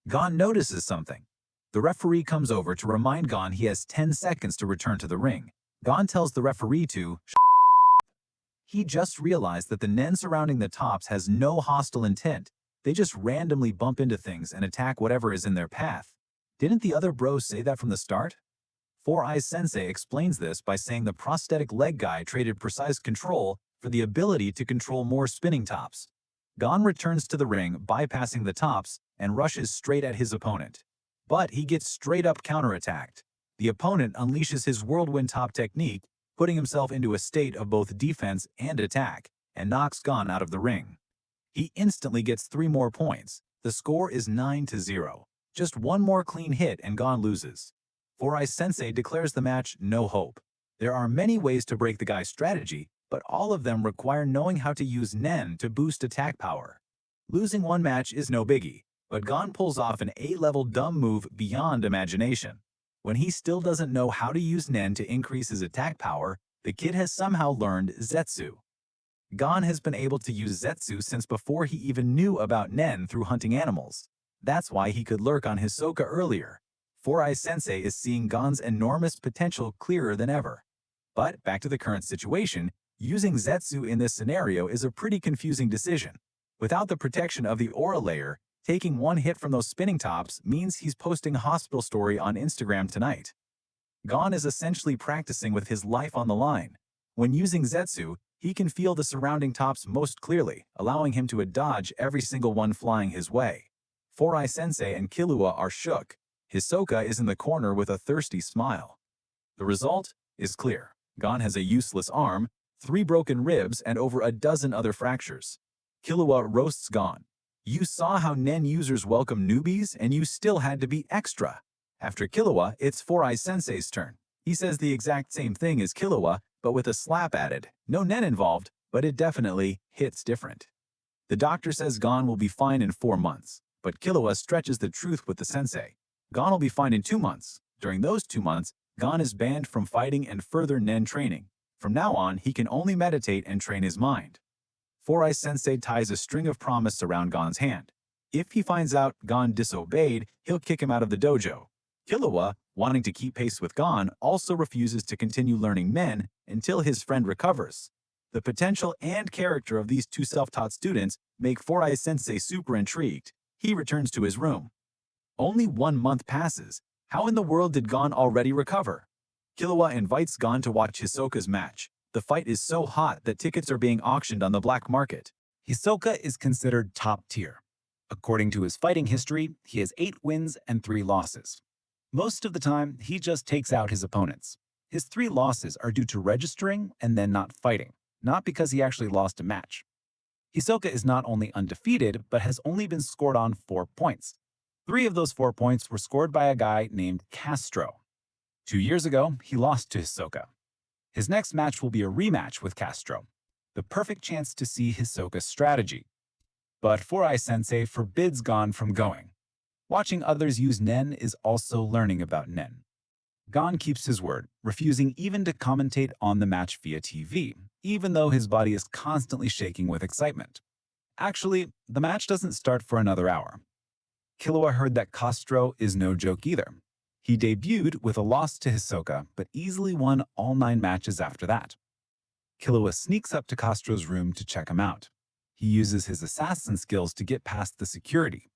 Gon notices something. The referee comes over to remind Gon he has 10 seconds to return to the ring. Gon tells the referee to He just realized that the Nen surrounding the tops has no hostile intent. They just randomly bump into things and attack whatever is in their path. Didn't the other bros say that from the start? 4-Eye Sensei explains this by saying the prosthetic leg guy traded precise control for the ability to control more spinning tops. Gon returns to the ring, bypassing the tops, and rushes straight at his opponent. But he gets straight up counterattacked. The opponent unleashes his whirlwind top technique, putting himself into a state of both defense and attack, and knocks Gon out of the ring. He instantly gets 3 more points. The score is 9-0. Just 1 more clean hit and Gon loses. 4-Eye Sensei declares the match no hope. There are many ways to break the guy's strategy, but all of them require knowing how to use Nen to boost attack power. Losing one match is no biggie, but Gon pulls off an A-level dumb move beyond imagination. When he still doesn't know how to use Nen to increase his attack power, the kid has somehow learned Zetsu. Gon has been able to use Zetsu since before he even knew about Nen through hunting animals. That's why he could lurk on Hisoka earlier. 4-Eye Sensei is seeing Gon's enormous potential clearer than ever. But back to the current situation, using Zetsu in this scenario is a pretty confusing decision. Without the protection of the aura layer, taking 1 hit from those spinning tops means he's posting a hospital story on Instagram tonight. Gon is essentially practicing with his life on the line. When using Zetsu, he can feel the surrounding tops most clearly, allowing him to dodge every single one flying his way. 4-Eye Sensei and Killua are shook. Hisoka is in the corner with a thirsty smile. The result is clear. Gon has a useless arm, 3 broken ribs, and over a dozen other fractures. Killua roasts Gon. You saw how Nen users welcome newbies, and you still had to be extra. After Killua, it's 4-Eye Sensei's turn. He says the exact same thing as Killua, but with a slap added. No Nen involved, but it definitely hits different. The doctor says Gon will be fine in 4 months, but Killua stretches the truth with the sensei. Gon will be fine in 2 months. During those 2 months, Gon is banned from fighting and further Nen training. From now on, he can only meditate and train his mind. 4-Eye Sensei ties a string of promise around Gon's hand. If he finds out Gon disobeyed, he'll kick him out of the dojo. Killua, wanting to keep pace with Gon, also refuses to continue learning Nen until his friend recovers. The potential and character of these two self-taught students make Four-Eye Sensei super intrigued. He returns to his room. Only 1 month passes. How in the world did Gon already recover? Killua invites Gon to watch Hisoka's match. The fight is so hot that tickets are being auctioned on the black market. Hisoka is considered top tier. According to his fighting history, he has 8 wins and 3 losses. Most of the time, he just takes out his opponents. His 3 losses are due to registering and then not fighting, not because he actually lost a match. Hisoka is not only undefeated, but has only been scored on 4 points. 3 of those 4 points were scored by a guy named Castro. 2 years ago, he lost to Hisoka. His next match will be a rematch with Castro, the perfect chance to see Hisoka's strategy. But Four-Eye Sensei forbids Gon from going. Watching others use Nen is also learning about Nen. Gon keeps his word, refusing even to commentate on the match via TV, even though his body is constantly shaking with excitement. Actually, the match doesn't start for another hour. Killua heard that Castro is no joke either. He debuted with a loss to Hisoka, but easily won all 9 matches after that. Killua sneaks up to Castro's room to check him out. He uses his assassin skills to get past the security.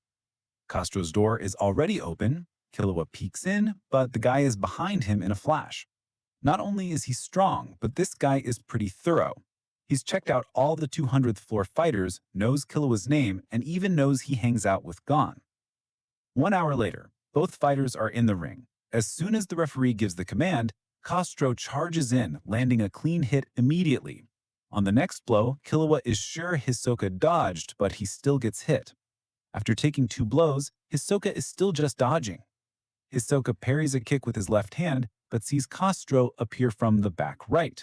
Castro's door is already open. Killua peeks in, but the guy is behind him in a flash. Not only is he strong, but this guy is pretty thorough. He's checked out all the 200th floor fighters, knows Killua's name, and even knows he hangs out with Gon. 1 hour later, both fighters are in the ring. As soon as the referee gives the command, Castro charges in, landing a clean hit immediately. On the next blow, Killua is sure Hisoka dodged, but he still gets hit. After taking 2 blows, Hisoka is still just dodging. Hisoka parries a kick with his left hand, but sees Castro appear from the back right.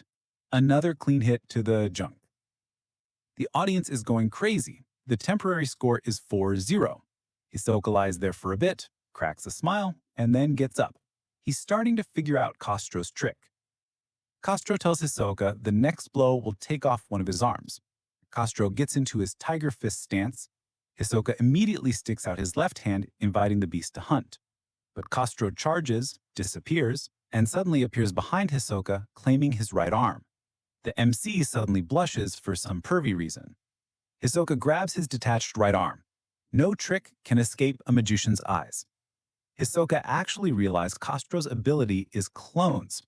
Another clean hit to the junk. The audience is going crazy. The temporary score is 4-0. Hisoka lies there for a bit, cracks a smile, and then gets up. He's starting to figure out Castro's trick. Castro tells Hisoka the next blow will take off one of his arms. Castro gets into his tiger fist stance. Hisoka immediately sticks out his left hand, inviting the beast to hunt. But Castro charges, disappears, and suddenly appears behind Hisoka, claiming his right arm. The MC suddenly blushes for some pervy reason. Hisoka grabs his detached right arm. No trick can escape a magician's eyes. Hisoka actually realized Castro's ability is clones.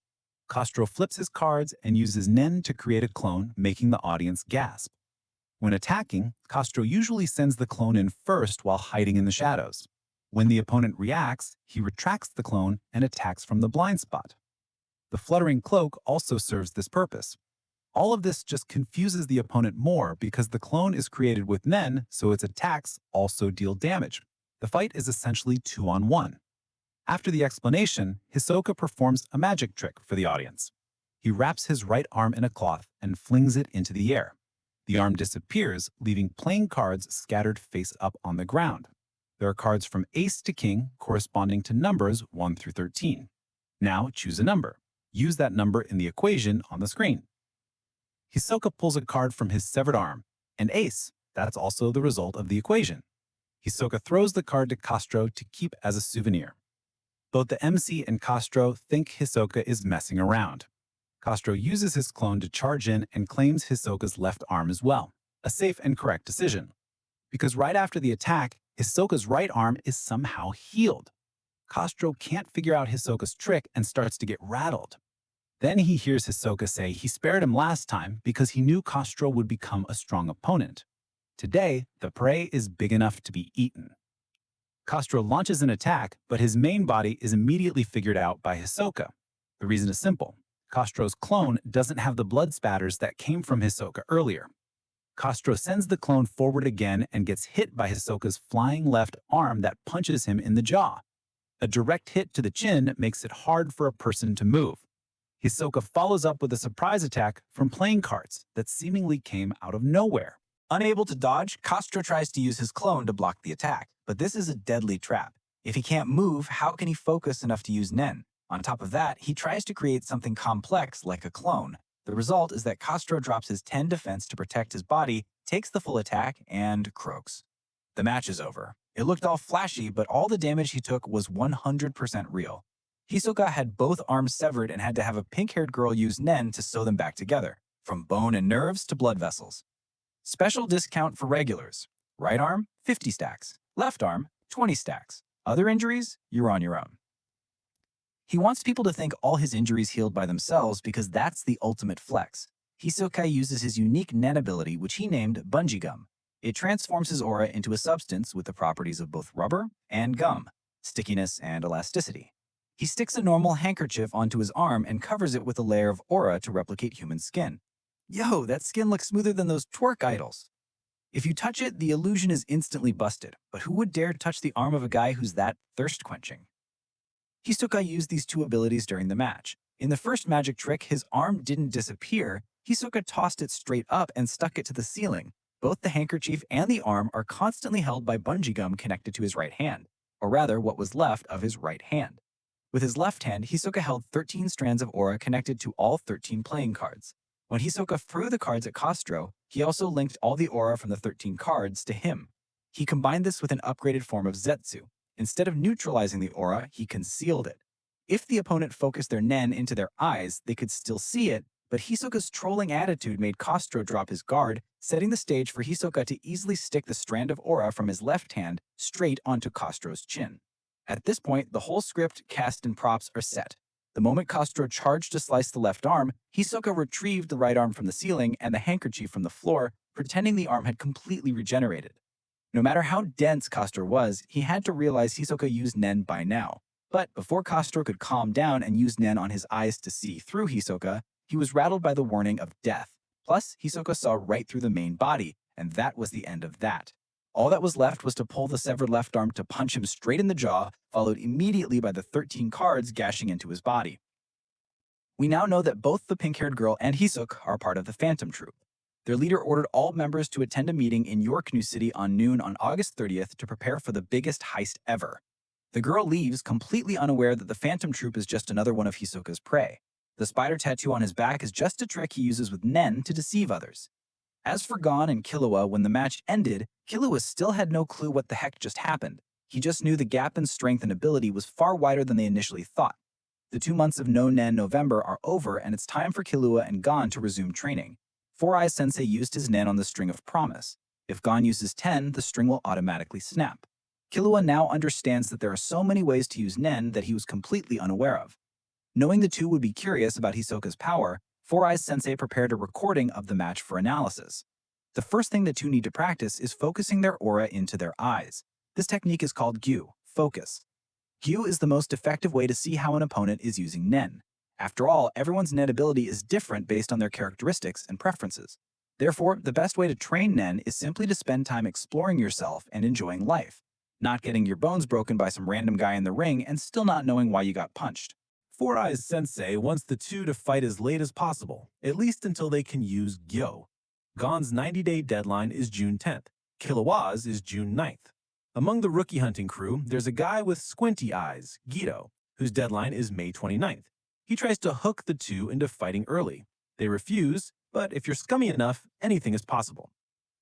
Castro flips his cards and uses Nen to create a clone, making the audience gasp. When attacking, Castro usually sends the clone in first while hiding in the shadows. When the opponent reacts, he retracts the clone and attacks from the blind spot. The fluttering cloak also serves this purpose. All of this just confuses the opponent more because the clone is created with Nen, so its attacks also deal damage. The fight is essentially 2-on-1. After the explanation, Hisoka performs a magic trick for the audience. He wraps his right arm in a cloth and flings it into the air. The arm disappears, leaving playing cards scattered face up on the ground. There are cards from ace to king corresponding to numbers 1 through 13. Now choose a number. Use that number in the equation on the screen. Hisoka pulls a card from his severed arm, an ace. That's also the result of the equation. Hisoka throws the card to Castro to keep as a souvenir. Both the MC and Castro think Hisoka is messing around. Castro uses his clone to charge in and claims Hisoka's left arm as well. A safe and correct decision. Because right after the attack, Hisoka's right arm is somehow healed. Castro can't figure out Hisoka's trick and starts to get rattled. Then he hears Hisoka say he spared him last time because he knew Castro would become a strong opponent. Today, the prey is big enough to be eaten. Castro launches an attack, but his main body is immediately figured out by Hisoka. The reason is simple. Castro's clone doesn't have the blood spatters that came from Hisoka earlier. Castro sends the clone forward again and gets hit by Hisoka's flying left arm that punches him in the jaw. A direct hit to the chin makes it hard for a person to move. Hisoka follows up with a surprise attack from playing cards that seemingly came out of nowhere. Unable to dodge, Castro tries to use his clone to block the attack, but this is a deadly trap. If he can't move, how can he focus enough to use Nen? On top of that, he tries to create something complex like a clone. The result is that Castro drops his 10 defense to protect his body, takes the full attack, and croaks. The match is over. It looked all flashy, but all the damage he took was 100% real. Hisoka had both arms severed and had to have a pink-haired girl use Nen to sew them back together, from bone and nerves to blood vessels. Special discount for regulars. Right arm, 50 stacks. Left arm, 20 stacks. Other injuries, you're on your own. He wants people to think all his injuries healed by themselves because that's the ultimate flex. Hisoka uses his unique Nen ability, which he named Bungee Gum. It transforms his aura into a substance with the properties of both rubber and gum, stickiness and elasticity. He sticks a normal handkerchief onto his arm and covers it with a layer of aura to replicate human skin. Yo, that skin looks smoother than those twerk idols. If you touch it, the illusion is instantly busted, but who would dare touch the arm of a guy who's that thirst-quenching? Hisoka used these two abilities during the match. In the first magic trick, his arm didn't disappear. Hisoka tossed it straight up and stuck it to the ceiling. Both the handkerchief and the arm are constantly held by bungee gum connected to his right hand, or rather what was left of his right hand. With his left hand, Hisoka held 13 strands of aura connected to all 13 playing cards. When Hisoka threw the cards at Kostro, he also linked all the aura from the 13 cards to him. He combined this with an upgraded form of Zetsu. Instead of neutralizing the aura, he concealed it. If the opponent focused their Nen into their eyes, they could still see it, but Hisoka's trolling attitude made Kostro drop his guard, setting the stage for Hisoka to easily stick the strand of aura from his left hand straight onto Kostro's chin. At this point, the whole script, cast, and props are set. The moment Kostro charged to slice the left arm, Hisoka retrieved the right arm from the ceiling and the handkerchief from the floor, pretending the arm had completely regenerated. No matter how dense Kostro was, he had to realize Hisoka used Nen by now. But before Kostro could calm down and use Nen on his eyes to see through Hisoka, he was rattled by the warning of death. Plus, Hisoka saw right through the main body, and that was the end of that. All that was left was to pull the severed left arm to punch him straight in the jaw, followed immediately by the 13 cards gashing into his body. We now know that both the pink-haired girl and Hisoka are part of the Phantom Troupe. Their leader ordered all members to attend a meeting in York New City on noon on August 30th to prepare for the biggest heist ever. The girl leaves, completely unaware that the Phantom Troupe is just another one of Hisoka's prey. The spider tattoo on his back is just a trick he uses with Nen to deceive others. As for Gon and Killua, when the match ended, Killua still had no clue what the heck just happened. He just knew the gap in strength and ability was far wider than they initially thought. The 2 months of no Nen November are over, and it's time for Killua and Gon to resume training. Four Eyes Sensei used his Nen on the string of promise. If Gon uses 10, the string will automatically snap. Killua now understands that there are so many ways to use Nen that he was completely unaware of. Knowing the two would be curious about Hisoka's power, Four Eyes Sensei prepared a recording of the match for analysis. The first thing the two need to practice is focusing their aura into their eyes. This technique is called Gyu, focus. Gyu is the most effective way to see how an opponent is using Nen. After all, everyone's Nen ability is different based on their characteristics and preferences. Therefore, the best way to train Nen is simply to spend time exploring yourself and enjoying life, not getting your bones broken by some random guy in the ring and still not knowing why you got punched. Four Eyes Sensei wants the two to fight as late as possible, at least until they can use Gyo. Gon's 90-day deadline is June 10th. Killua's is June 9th. Among the rookie hunting crew, there's a guy with squinty eyes, Gito, whose deadline is May 29th. He tries to hook the two into fighting early. They refuse, but if you're scummy enough, anything is possible.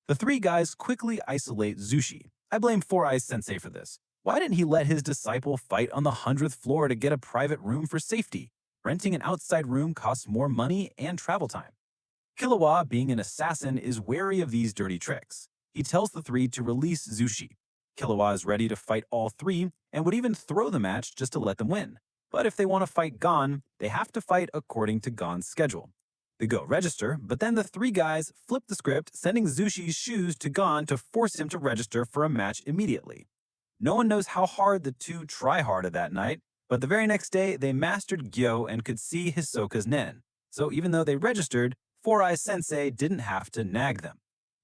The three guys quickly isolate Zushi. I blame Four Eyes Sensei for this. Why didn't he let his disciple fight on the 100th floor to get a private room for safety? Renting an outside room costs more money and travel time. Killua, being an assassin, is wary of these dirty tricks. He tells the three to release Zushi. Killua is ready to fight all three and would even throw the match just to let them win. But if they want to fight Gon, they have to fight according to Gon's schedule. They go register, but then the three guys flip the script, sending Zushi's shoes to Gon to force him to register for a match immediately. No one knows how hard the two try-harded that night, but the very next day they mastered Gyo and could see Hisoka's Nen. So even though they registered, Four Eyes Sensei didn't have to nag them.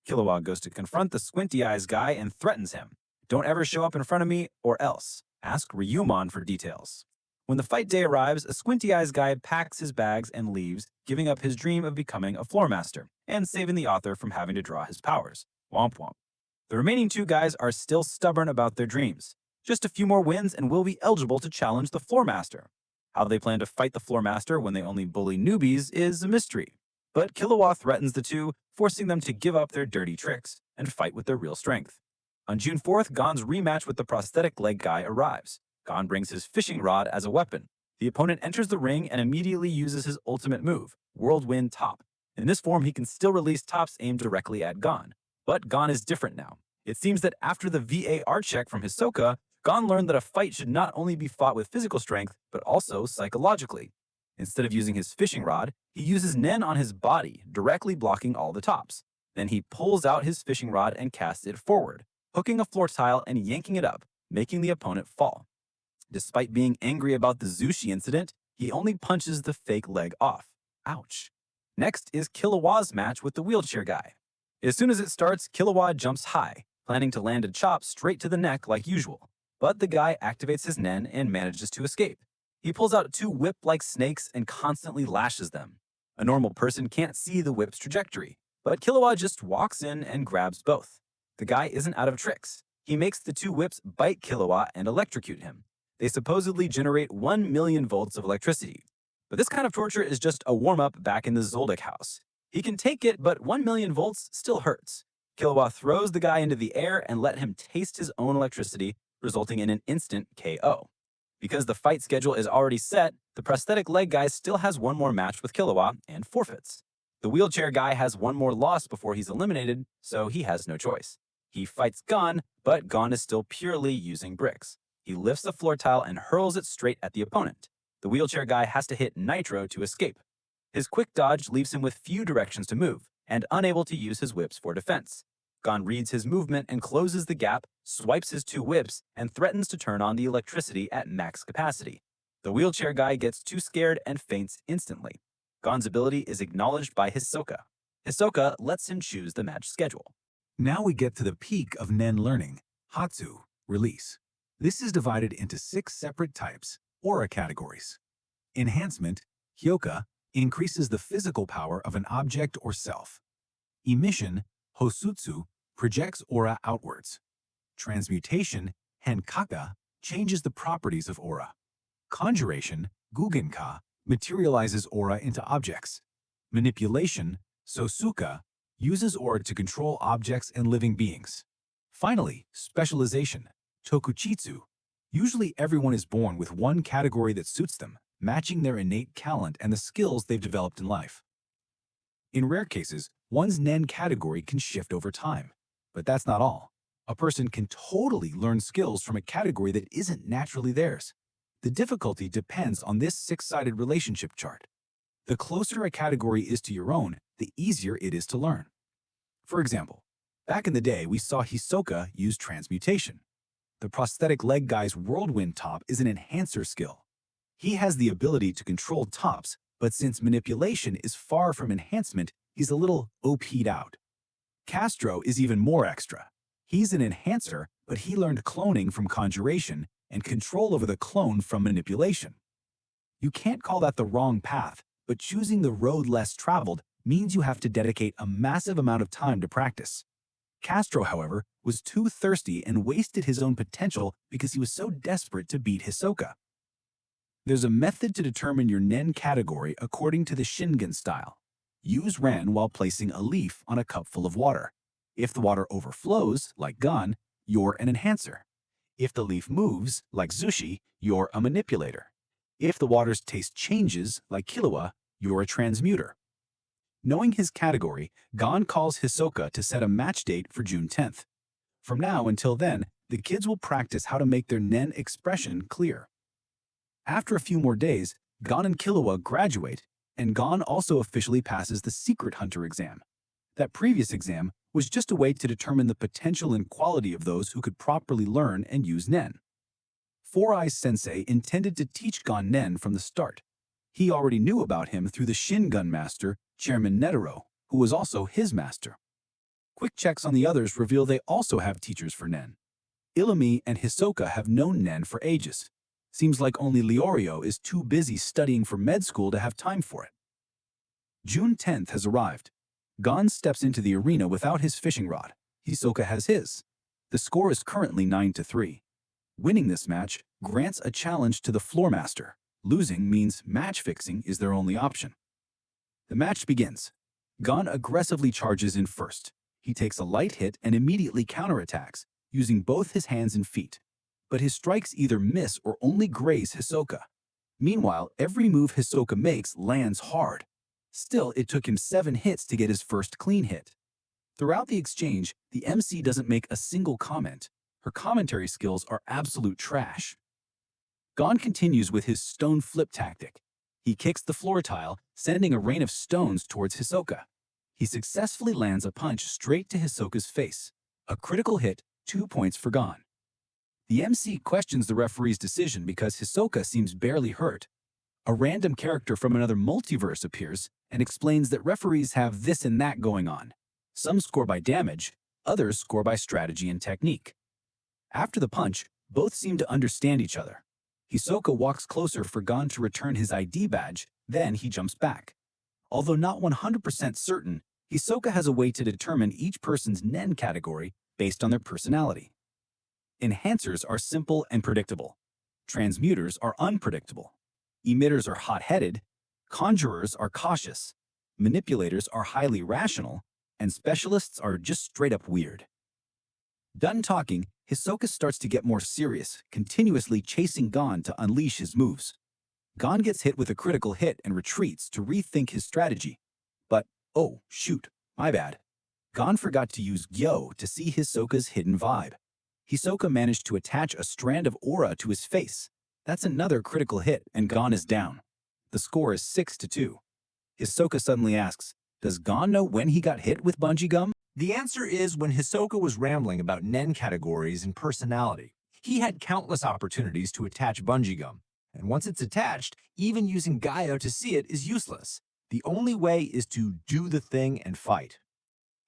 Killua goes to confront the squinty eyes guy and threatens him. Don't ever show up in front of me or else. Ask Ryumon for details. When the fight day arrives, a squinty eyes guy packs his bags and leaves, giving up his dream of becoming a floor master and saving the author from having to draw his powers. Womp womp. The remaining two guys are still stubborn about their dreams. Just a few more wins and will be eligible to challenge the floor master. How they plan to fight the floor master when they only bully newbies is a mystery. But Killua threatens the two, forcing them to give up their dirty tricks and fight with their real strength. On June 4th, Gon's rematch with the prosthetic leg guy arrives. Gon brings his fishing rod as a weapon. The opponent enters the ring and immediately uses his ultimate move, Whirlwind Top. In this form, he can still release tops aimed directly at Gon. But Gon is different now. It seems that after the VAR check from Hisoka, Gon learned that a fight should not only be fought with physical strength, but also psychologically. Instead of using his fishing rod, he uses Nen on his body, directly blocking all the tops. Then he pulls out his fishing rod and casts it forward, hooking a floor tile and yanking it up, making the opponent fall. Despite being angry about the Zushi incident, he only punches the fake leg off. Ouch. Next is Killua's match with the wheelchair guy. As soon as it starts, Killua jumps high, planning to land a chop straight to the neck like usual. But the guy activates his Nen and manages to escape. He pulls out two whip-like snakes and constantly lashes them. A normal person can't see the whip's trajectory, but Killua just walks in and grabs both. The guy isn't out of tricks. He makes the two whips bite Killua and electrocute him. They supposedly generate 1 million volts of electricity. But this kind of torture is just a warm-up back in the Zoldyck house. He can take it, but 1 million volts still hurts. Killua throws the guy into the air and let him taste his own electricity, resulting in an instant KO. Because the fight schedule is already set, the prosthetic leg guy still has one more match with Killua and forfeits. The wheelchair guy has one more loss before he's eliminated, so he has no choice. He fights Gon, but Gon is still purely using bricks. He lifts the floor tile and hurls it straight at the opponent. The wheelchair guy has to hit Nitro to escape. His quick dodge leaves him with few directions to move, and unable to use his whips for defense. Gon reads his movement and closes the gap, swipes his two whips, and threatens to turn on the electricity at max capacity. The wheelchair guy gets too scared and faints instantly. Gon's ability is acknowledged by Hisoka. Hisoka lets him choose the match schedule. Now we get to the peak of Nen learning, Hatsu, release. This is divided into 6 separate types, aura categories. Enhancement, Hyoka, increases the physical power of an object or self. Emission, Hosutsu, projects aura outwards. Transmutation, Henkaka, changes the properties of aura. Conjuration, Gugenka, materializes aura into objects. Manipulation, Sosuka, uses aura to control objects and living beings. Finally, specialization, Tokuchitsu. Usually everyone is born with one category that suits them, matching their innate talent and the skills they've developed in life. In rare cases, one's Nen category can shift over time. But that's not all. A person can totally learn skills from a category that isn't naturally theirs. The difficulty depends on this 6-sided relationship chart. The closer a category is to your own, the easier it is to learn. For example, back in the day, we saw Hisoka use transmutation. The prosthetic leg guy's whirlwind top is an enhancer skill. He has the ability to control tops, but since manipulation is far from enhancement, he's a little OP'd out. Castro is even more extra. He's an enhancer, but he learned cloning from conjuration and control over the clone from manipulation. You can't call that the wrong path, but choosing the road less traveled means you have to dedicate a massive amount of time to practice. Castro, however, was too thirsty and wasted his own potential because he was so desperate to beat Hisoka. There's a method to determine your Nen category according to the Shingen style. Use Ren while placing a leaf on a cup full of water. If the water overflows, like Gon, you're an enhancer. If the leaf moves, like Zushi, you're a manipulator. If the water's taste changes, like Killua, you're a transmuter. Knowing his category, Gon calls Hisoka to set a match date for June 10th. From now until then, the kids will practice how to make their Nen expression clear. After a few more days, Gon and Killua graduate, and Gon also officially passes the Secret Hunter exam. That previous exam was just a way to determine the potential and quality of those who could properly learn and use Nen. Four Eyes Sensei intended to teach Gon Nen from the start. He already knew about him through the Shingun master, Chairman Netero, who was also his master. Quick checks on the others reveal they also have teachers for Nen. Illumi and Hisoka have known Nen for ages. Seems like only Leorio is too busy studying for med school to have time for it. June 10th has arrived. Gon steps into the arena without his fishing rod. Hisoka has his. The score is currently 9-3. Winning this match grants a challenge to the floor master. Losing means match fixing is their only option. The match begins. Gon aggressively charges in first. He takes a light hit and immediately counterattacks, using both his hands and feet. But his strikes either miss or only graze Hisoka. Meanwhile, every move Hisoka makes lands hard. Still, it took him 7 hits to get his first clean hit. Throughout the exchange, the MC doesn't make a single comment. Her commentary skills are absolute trash. Gon continues with his stone flip tactic. He kicks the floor tile, sending a rain of stones towards Hisoka. He successfully lands a punch straight to Hisoka's face. A critical hit, 2 points for Gon. The MC questions the referee's decision because Hisoka seems barely hurt. A random character from another multiverse appears and explains that referees have this and that going on. Some score by damage, others score by strategy and technique. After the punch, both seem to understand each other. Hisoka walks closer for Gon to return his ID badge, then he jumps back. Although not 100% certain, Hisoka has a way to determine each person's Nen category based on their personality. Enhancers are simple and predictable. Transmuters are unpredictable. Emitters are hot-headed. Conjurers are cautious. Manipulators are highly rational. And specialists are just straight up weird. Done talking, Hisoka starts to get more serious, continuously chasing Gon to unleash his moves. Gon gets hit with a critical hit and retreats to rethink his strategy. But, oh, shoot, my bad. Gon forgot to use Gyo to see Hisoka's hidden vibe. Hisoka managed to attach a strand of aura to his face. That's another critical hit, and Gon is down. The score is 6-2. Hisoka suddenly asks, does Gon know when he got hit with bungee gum? The answer is when Hisoka was rambling about Nen categories and personality. He had countless opportunities to attach bungee gum, and once it's attached, even using Gaio to see it is useless. The only way is to do the thing and fight.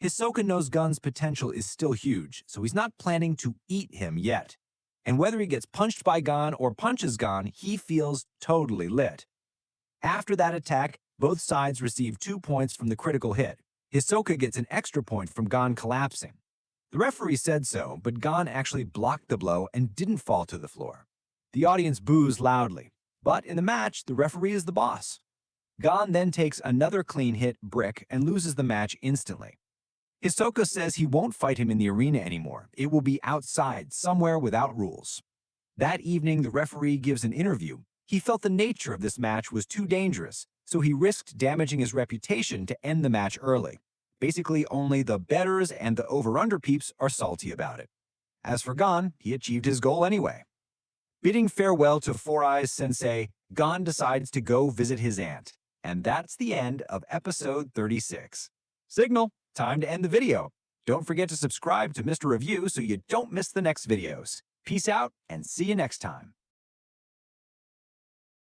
Hisoka knows Gon's potential is still huge, so he's not planning to eat him yet. And whether he gets punched by Gon or punches Gon, he feels totally lit. After that attack, both sides receive 2 points from the critical hit. Hisoka gets an extra point from Gon collapsing. The referee said so, but Gon actually blocked the blow and didn't fall to the floor. The audience boos loudly, but in the match, the referee is the boss. Gon then takes another clean hit, Brick, and loses the match instantly. Hisoka says he won't fight him in the arena anymore. It will be outside, somewhere without rules. That evening, the referee gives an interview. He felt the nature of this match was too dangerous, so he risked damaging his reputation to end the match early. Basically, only the betters and the over-under peeps are salty about it. As for Gon, he achieved his goal anyway. Bidding farewell to Four Eyes Sensei, Gon decides to go visit his aunt. And that's the end of episode 36. Signal, time to end the video. Don't forget to subscribe to Mr. Review so you don't miss the next videos. Peace out and see you next time.